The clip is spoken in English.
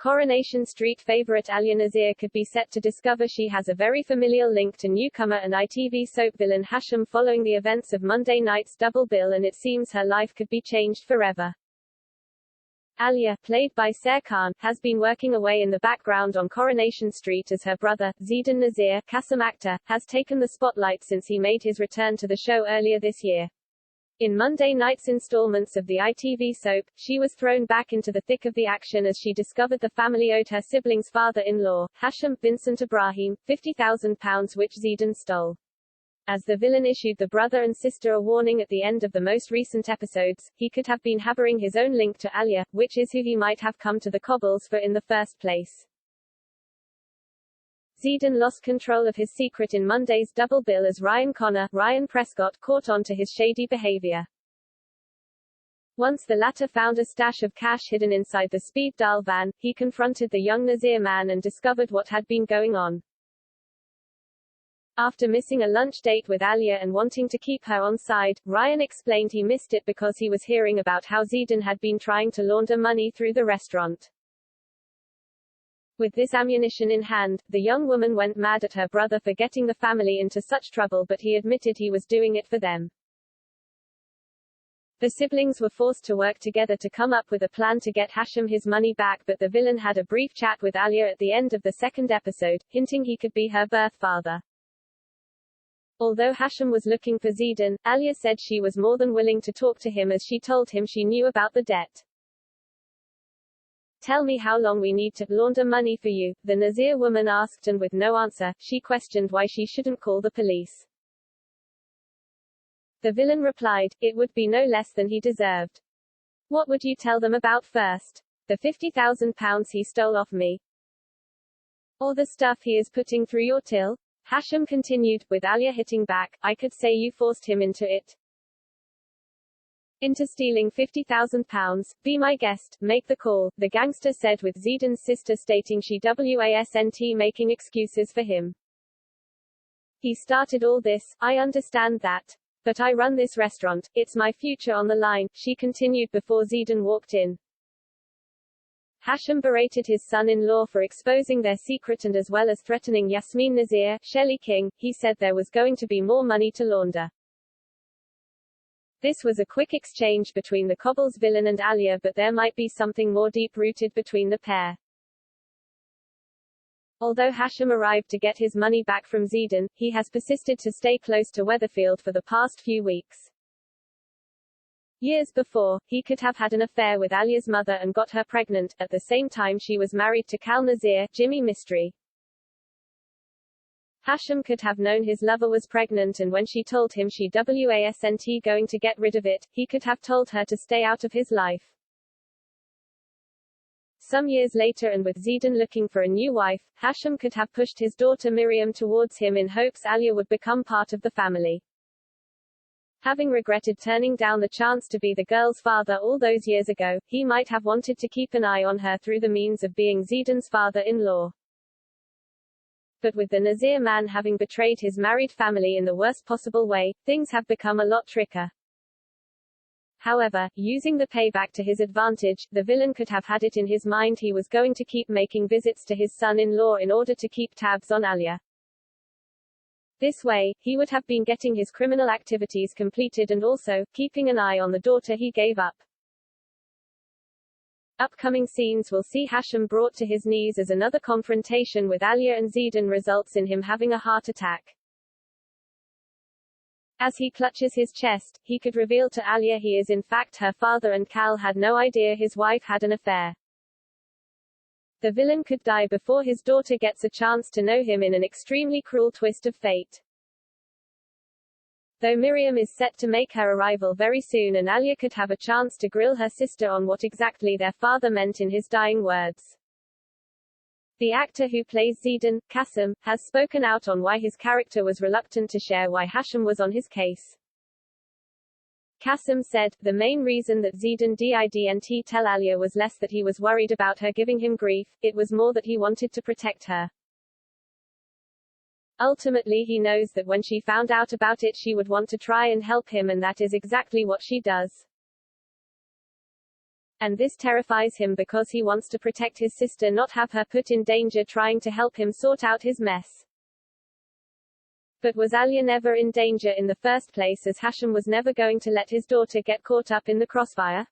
Coronation Street favourite Alya Nazir could be set to discover she has a very familial link to newcomer and ITV soap villain Hashim following the events of Monday night's double bill, and it seems her life could be changed forever. Alya, played by Sair Khan, has been working away in the background on Coronation Street as her brother, Zeedan Nazir, Qasim actor, has taken the spotlight since he made his return to the show earlier this year. In Monday night's installments of the ITV soap, she was thrown back into the thick of the action as she discovered the family owed her sibling's father-in-law, Hashim Vincent Ibrahim, £50,000 which Zeedan stole. As the villain issued the brother and sister a warning at the end of the most recent episodes, he could have been harboring his own link to Alya, which is who he might have come to the cobbles for in the first place. Zeedan lost control of his secret in Monday's double bill as Ryan Prescott, caught on to his shady behavior. Once the latter found a stash of cash hidden inside the speed dial van, he confronted the young Nazir man and discovered what had been going on. After missing a lunch date with Alya and wanting to keep her on side, Ryan explained he missed it because he was hearing about how Zeedan had been trying to launder money through the restaurant. With this ammunition in hand, the young woman went mad at her brother for getting the family into such trouble, but he admitted he was doing it for them. The siblings were forced to work together to come up with a plan to get Hashim his money back, but the villain had a brief chat with Alya at the end of the second episode, hinting he could be her birth father. Although Hashim was looking for Zeedan, Alya said she was more than willing to talk to him as she told him she knew about the debt. "Tell me how long we need to launder money for you," the Nazir woman asked, and with no answer, she questioned why she shouldn't call the police. The villain replied, "It would be no less than he deserved. What would you tell them about first? The £50,000 he stole off me? Or the stuff he is putting through your till?" Hashim continued, with Alya hitting back, "I could say you forced him into it. Into stealing £50,000, be my guest, make the call," the gangster said, with Zeedan's sister stating she wasn't making excuses for him. "He started all this, I understand that. But I run this restaurant, it's my future on the line," she continued before Zeedan walked in. Hashim berated his son-in-law for exposing their secret, and as well as threatening Yasmin Nazir, Shelley King, he said there was going to be more money to launder. This was a quick exchange between the Cobbles villain and Alya, but there might be something more deep-rooted between the pair. Although Hashim arrived to get his money back from Zeedan, he has persisted to stay close to Weatherfield for the past few weeks. Years before, he could have had an affair with Alya's mother and got her pregnant. At the same time she was married to Kal Nazir, Jimmy Mystery. Hashim could have known his lover was pregnant, and when she told him she wasn't going to get rid of it, he could have told her to stay out of his life. Some years later, and with Zeedan looking for a new wife, Hashim could have pushed his daughter Miriam towards him in hopes Alya would become part of the family. Having regretted turning down the chance to be the girl's father all those years ago, he might have wanted to keep an eye on her through the means of being Zeedan's father-in-law. But with the Nazir man having betrayed his married family in the worst possible way, things have become a lot trickier. However, using the payback to his advantage, the villain could have had it in his mind he was going to keep making visits to his son-in-law in order to keep tabs on Alya. This way, he would have been getting his criminal activities completed and also keeping an eye on the daughter he gave up. Upcoming scenes will see Hashim brought to his knees as another confrontation with Alya and Zeedan results in him having a heart attack. As he clutches his chest, he could reveal to Alya he is in fact her father, and Kal had no idea his wife had an affair. The villain could die before his daughter gets a chance to know him in an extremely cruel twist of fate. Though Miriam is set to make her arrival very soon, and Alya could have a chance to grill her sister on what exactly their father meant in his dying words. The actor who plays Zeedan, Qasim, has spoken out on why his character was reluctant to share why Hashim was on his case. Qasim said, "The main reason that Zeedan didn't tell Alya was less that he was worried about her giving him grief, it was more that he wanted to protect her. Ultimately he knows that when she found out about it she would want to try and help him, and that is exactly what she does." And this terrifies him because he wants to protect his sister, not have her put in danger trying to help him sort out his mess. But was Alya never in danger in the first place, as Hashim was never going to let his daughter get caught up in the crossfire?